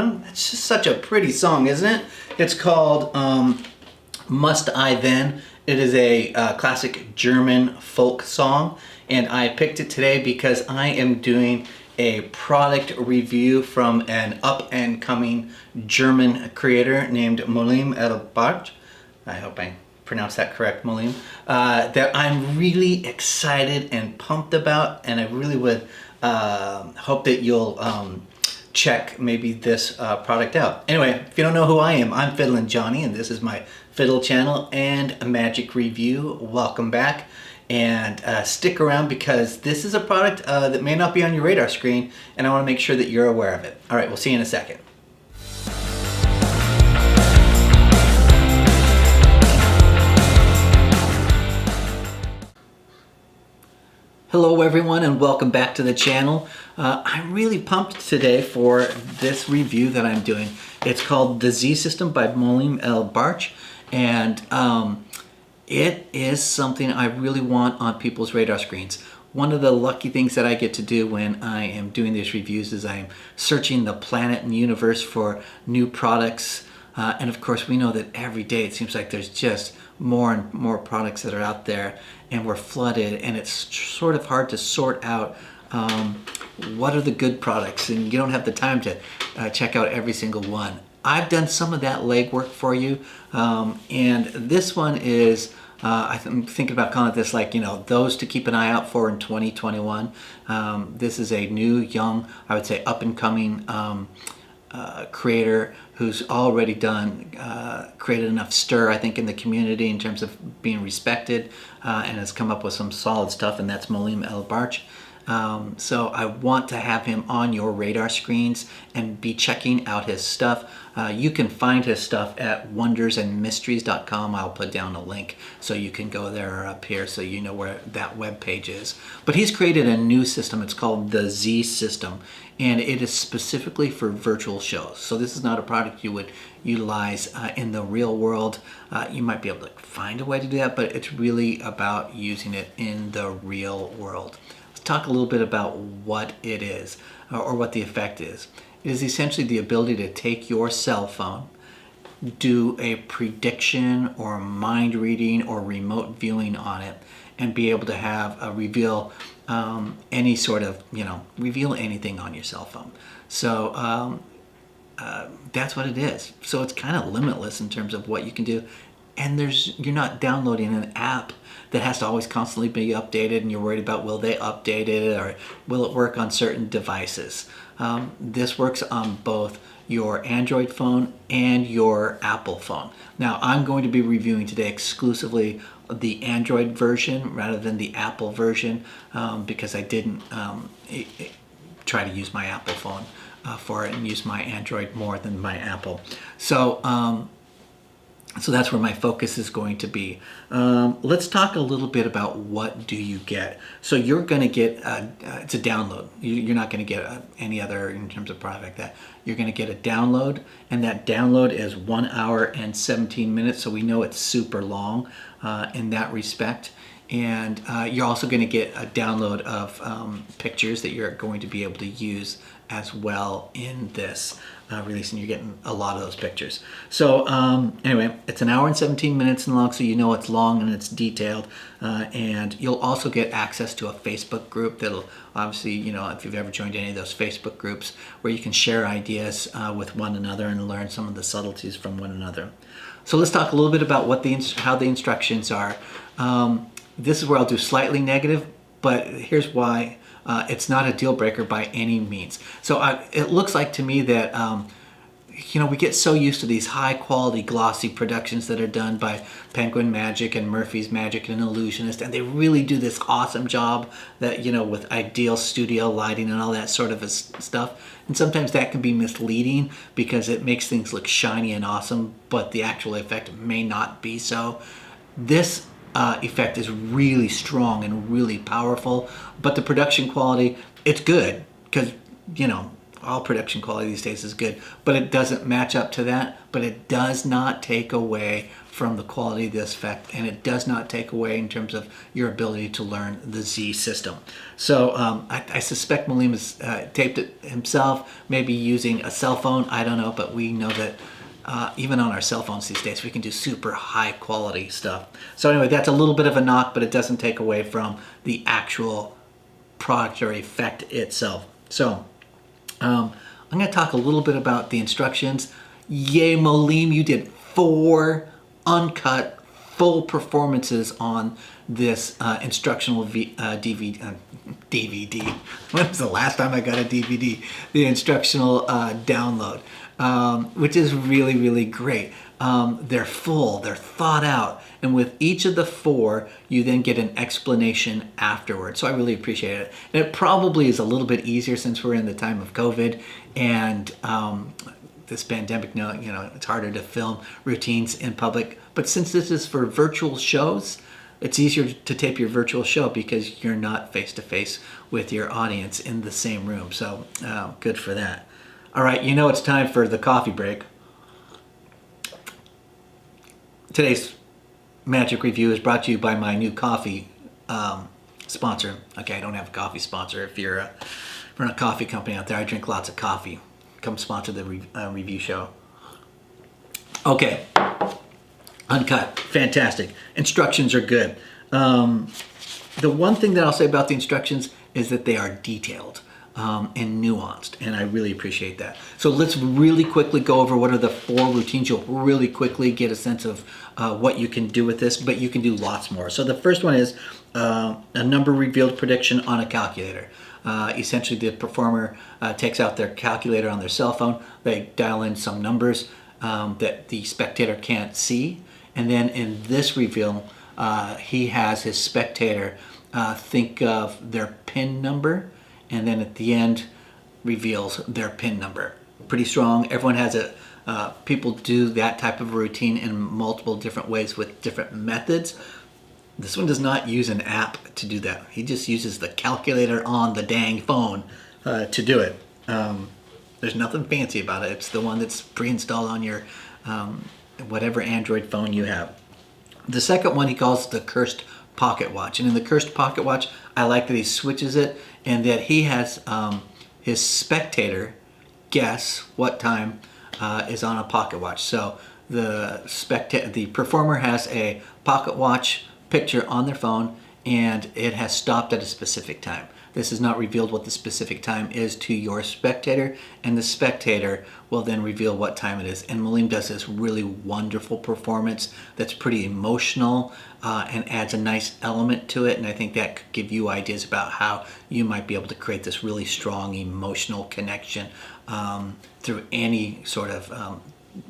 everyone. It's just such a pretty song, isn't it? It's called Muss, denn. It is a classic German folk song, and I picked it today because I am doing a product review from an up-and-coming German creator named Molim Barch. I hope I pronounced that correct, Molim. That I'm really excited and pumped about, and I really would hope that you'll check maybe this product out. Anyway, if you don't know who I am, I'm FiddlinJonny, and this is my fiddle channel and a magic review. Welcome back, and stick around because this is a product that may not be on your radar screen, and I want to make sure that you're aware of it. All right, we'll see you in a second. Hello everyone, and welcome back to the channel. I'm really pumped today for this review that I'm doing. It's called The Z System by Molim Barch, and it is something I really want on people's radar screens. One of the lucky things that I get to do when I am doing these reviews is I'm searching the planet and universe for new products. And of course, we know that every day it seems like there's just more and more products that are out there, and we're flooded, and it's sort of hard to sort out what are the good products, and you don't have the time to check out every single one. I've done some of that legwork for you, and this one is, I'm thinking about calling it this, like, you know, those to keep an eye out for in 2021. This is a new, young, I would say up-and-coming creator who's already created enough stir, I think, in the community in terms of being respected, and has come up with some solid stuff, and that's Molim Barch. So I want to have him on your radar screens and be checking out his stuff. You can find his stuff at wondersandmysteries.com. I'll put down a link so you can go there or up here so you know where that web page is. But he's created a new system. It's called the Z System, and it is specifically for virtual shows. So this is not a product you would utilize in the real world. You might be able to find a way to do that, but it's really about using it in the real world. Let's talk a little bit about what it is, or what the effect is. It is essentially the ability to take your cell phone, do a prediction or mind reading or remote viewing on it, and be able to have a reveal any sort of, reveal anything on your cell phone. So that's what it is. So it's kind of limitless in terms of what you can do. And you're not downloading an app that has to always constantly be updated, and you're worried about will they update it or will it work on certain devices. This works on both your Android phone and your Apple phone. Now, I'm going to be reviewing today exclusively the Android version rather than the Apple version, because I didn't try to use my Apple phone for it and use my Android more than my Apple. So that's where my focus is going to be. Let's talk a little bit about what do you get. So you're going to get, it's a download. You're not going to get any other in terms of product like that. You're going to get a download, and that download is 1 hour and 17 minutes. So we know it's super long in that respect. And you're also going to get a download of pictures that you're going to be able to use as well in this release, and you're getting a lot of those pictures. So anyway, it's 1 hour and 17 minutes long, so you know it's long and it's detailed, and you'll also get access to a Facebook group that'll obviously, if you've ever joined any of those Facebook groups where you can share ideas with one another and learn some of the subtleties from one another. So let's talk a little bit about how the instructions are. This is where I'll do slightly negative, but here's why. It's not a deal breaker by any means. So it looks like to me that, we get so used to these high quality glossy productions that are done by Penguin Magic and Murphy's Magic and Illusionist, and they really do this awesome job that, with ideal studio lighting and all that sort of stuff. And sometimes that can be misleading because it makes things look shiny and awesome, but the actual effect may not be so. This effect is really strong and really powerful, but the production quality, it's good because, all production quality these days is good, but it doesn't match up to that, but it does not take away from the quality of this effect, and it does not take away in terms of your ability to learn the Z system. So I suspect Molim has taped it himself, maybe using a cell phone, I don't know, but we know that even on our cell phones these days, we can do super high quality stuff. So anyway, that's a little bit of a knock, but it doesn't take away from the actual product or effect itself. So I'm going to talk a little bit about the instructions. Yay, Molim, you did 4 uncut full performances on this instructional DVD. When was the last time I got a DVD? The instructional download, which is really, really great. They're full, they're thought out, and with each of the 4, you then get an explanation afterwards. So I really appreciate it. And it probably is a little bit easier since we're in the time of COVID and this pandemic. You know, it's harder to film routines in public. But since this is for virtual shows, it's easier to tape your virtual show because you're not face to face with your audience in the same room. So good for that. All right, you know it's time for the coffee break. Today's magic review is brought to you by my new coffee sponsor. Okay, I don't have a coffee sponsor. If you're from a coffee company out there, I drink lots of coffee. Come sponsor the review show. Okay, uncut, fantastic. Instructions are good. The one thing that I'll say about the instructions is that they are detailed and nuanced, and I really appreciate that. So let's really quickly go over what are the 4 routines. You'll really quickly get a sense of what you can do with this, but you can do lots more. So the first one is a number revealed prediction on a calculator. Essentially, the performer takes out their calculator on their cell phone. They dial in some numbers that the spectator can't see, and then in this reveal, he has his spectator think of their PIN number, and then at the end reveals their PIN number. Pretty strong. Everyone has it. People do that type of routine in multiple different ways with different methods. This one does not use an app to do that. He just uses the calculator on the dang phone to do it. There's nothing fancy about it. It's the one that's pre-installed on your whatever Android phone you have. The second one he calls the cursed pocket watch. And in the cursed pocket watch, I like that he switches it and that he has his spectator guess what time is on a pocket watch. So the performer has a pocket watch picture on their phone and it has stopped at a specific time. This has not revealed what the specific time is to your spectator, and the spectator will then reveal what time it is. And Molim does this really wonderful performance that's pretty emotional and adds a nice element to it, and I think that could give you ideas about how you might be able to create this really strong emotional connection through any sort of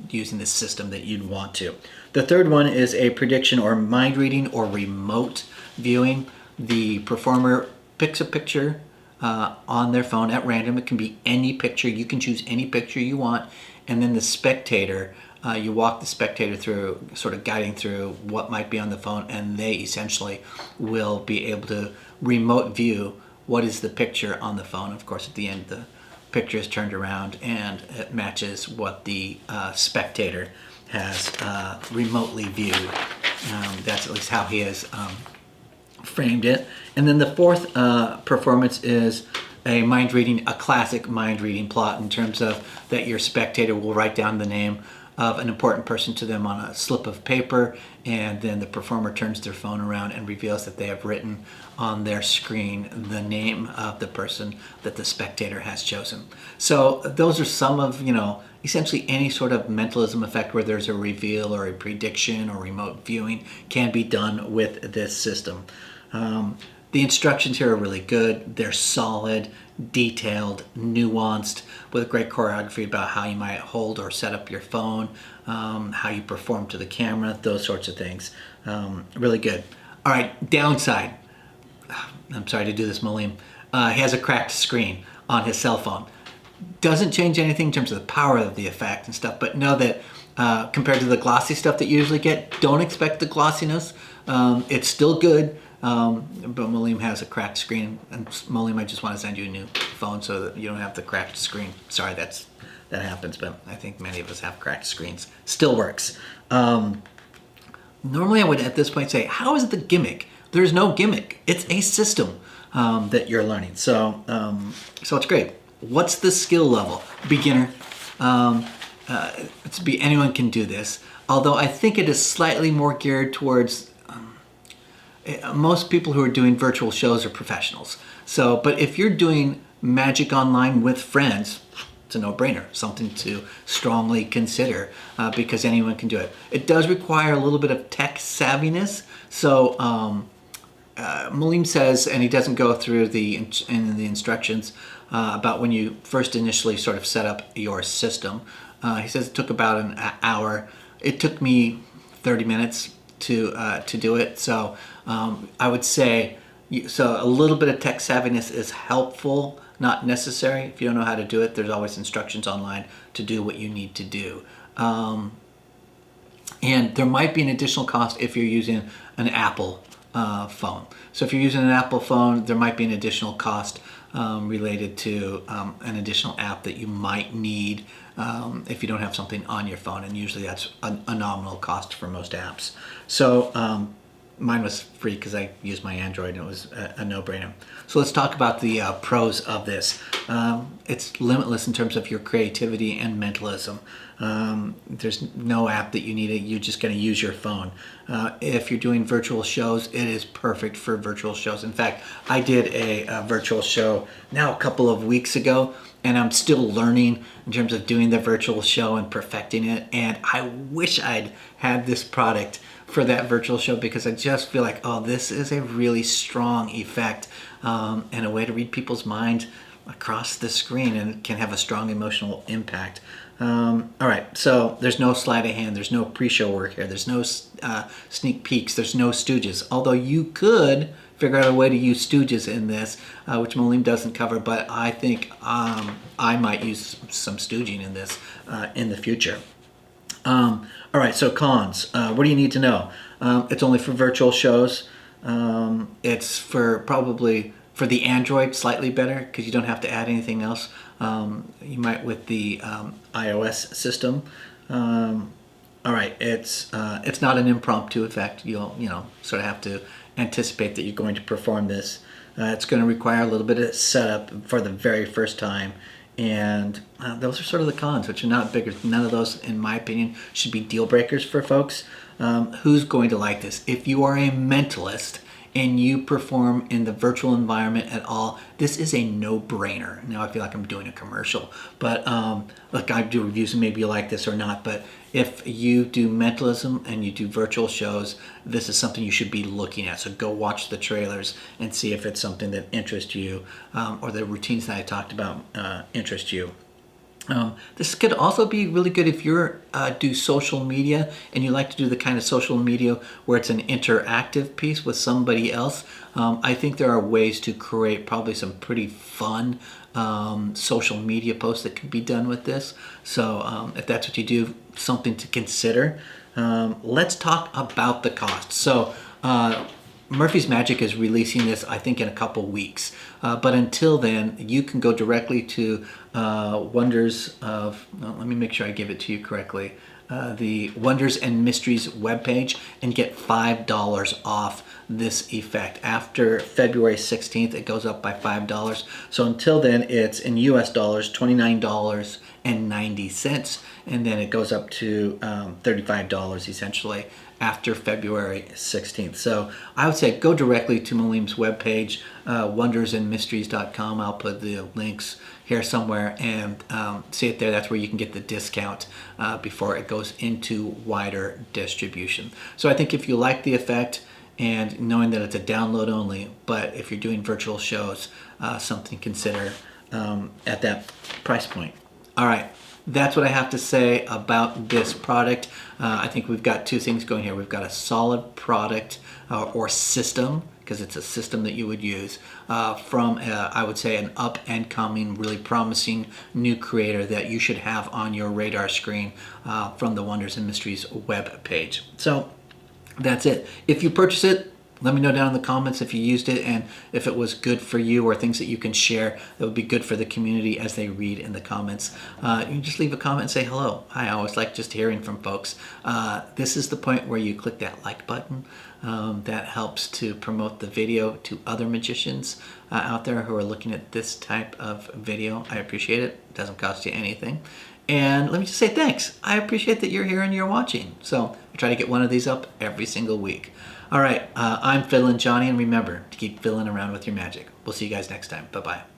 using this system that you'd want to. The third one is a prediction or mind reading or remote viewing. The performer picks a picture on their phone at random. It can be any picture. You can choose any picture you want. And then the spectator, you walk the spectator through, sort of guiding through what might be on the phone, and they essentially will be able to remote view what is the picture on the phone. Of course, at the end, the picture is turned around and it matches what the spectator has remotely viewed. That's at least how he has framed it. And then the fourth performance is a mind reading, a classic mind reading plot in terms of that your spectator will write down the name of an important person to them on a slip of paper, and then the performer turns their phone around and reveals that they have written on their screen the name of the person that the spectator has chosen. So those are some of, essentially any sort of mentalism effect where there's a reveal or a prediction or remote viewing can be done with this system. The instructions here are really good. They're solid, detailed, nuanced, with great choreography about how you might hold or set up your phone, how you perform to the camera, those sorts of things. Really good. All right, downside. I'm sorry to do this, Molim. He has a cracked screen on his cell phone. Doesn't change anything in terms of the power of the effect and stuff, but know that compared to the glossy stuff that you usually get, don't expect the glossiness. It's still good. But Molim has a cracked screen, and Molim, I just want to send you a new phone so that you don't have the cracked screen. Sorry, that happens, but I think many of us have cracked screens. Still works. Normally I would at this point say, how is it the gimmick? There's no gimmick. It's a system that you're learning. So it's great. What's the skill level? Beginner. Anyone can do this. Although I think it is slightly more geared towards most people who are doing virtual shows are professionals. So, but if you're doing magic online with friends, it's a no-brainer, something to strongly consider because anyone can do it. It does require a little bit of tech savviness. So Molim says, and he doesn't go through in the instructions about when you first initially sort of set up your system. He says it took about an hour. It took me 30 minutes to do it. So I would say, so a little bit of tech savviness is helpful, not necessary. If you don't know how to do it, there's always instructions online to do what you need to do. And there might be an additional cost if you're using an Apple phone. So if you're using an Apple phone, there might be an additional cost related to an additional app that you might need if you don't have something on your phone, and usually that's a nominal cost for most apps. So mine was free because I used my Android and it was a no-brainer. So let's talk about the pros of this. It's limitless in terms of your creativity and mentalism. There's no app that you need. You're just going to use your phone. If you're doing virtual shows, it is perfect for virtual shows. In fact, I did a virtual show now a couple of weeks ago, and I'm still learning in terms of doing the virtual show and perfecting it. And I wish I'd had this product for that virtual show because I just feel like, oh, this is a really strong effect and a way to read people's minds across the screen, and it can have a strong emotional impact. All right, so there's no sleight of hand, there's no pre-show work here, there's no sneak peeks, there's no stooges. Although you could figure out a way to use stooges in this, which Molim doesn't cover, but I think I might use some stooging in this in the future. All right, so cons. What do you need to know? It's only for virtual shows. It's probably for the Android slightly better because you don't have to add anything else. You might with the iOS system. All right, it's not an impromptu effect. You'll sort of have to anticipate that you're going to perform this. It's going to require a little bit of setup for the very first time. And those are sort of the cons, which are not bigger. None of those, in my opinion, should be deal breakers for folks. Who's going to like this? If you are a mentalist and you perform in the virtual environment at all, this is a no-brainer. Now I feel like I'm doing a commercial, but look, I do reviews and maybe you like this or not, but if you do mentalism and you do virtual shows, this is something you should be looking at. So go watch the trailers and see if it's something that interests you or the routines that I talked about interest you. This could also be really good if you do social media and you like to do the kind of social media where it's an interactive piece with somebody else. I think there are ways to create probably some pretty fun social media posts that could be done with this. So if that's what you do, something to consider. Let's talk about the cost. So Murphy's Magic is releasing this, I think, in a couple weeks. But until then, you can go directly to Wonders of, well, let me make sure I give it to you correctly, the Wonders and Mysteries webpage and get $5 off this effect. After February 16th, it goes up by $5. So until then, it's in US dollars, $29.90. And then it goes up to $35 essentially after February 16th. So I would say go directly to Molim's webpage, wondersandmysteries.com. I'll put the links here somewhere and see it there. That's where you can get the discount before it goes into wider distribution. So I think if you like the effect and knowing that it's a download only, but if you're doing virtual shows, something to consider at that price point. All right. That's what I have to say about this product. I think we've got two things going here. We've got a solid product or system, because it's a system that you would use from, I would say, an up and coming, really promising new creator that you should have on your radar screen from the Wonders and Mysteries web page. So that's it. If you purchase it, Let me know down in the comments if you used it and if it was good for you, or things that you can share that would be good for the community as they read in the comments. You can just leave a comment and say hello. I always like just hearing from folks. This is the point where you click that like button. That helps to promote the video to other magicians out there who are looking at this type of video. I appreciate it. It doesn't cost you anything. And let me just say thanks. I appreciate that you're here and you're watching. So I try to get one of these up every single week. All right, I'm FiddlinJonny, and remember to keep fiddling around with your magic. We'll see you guys next time. Bye-bye.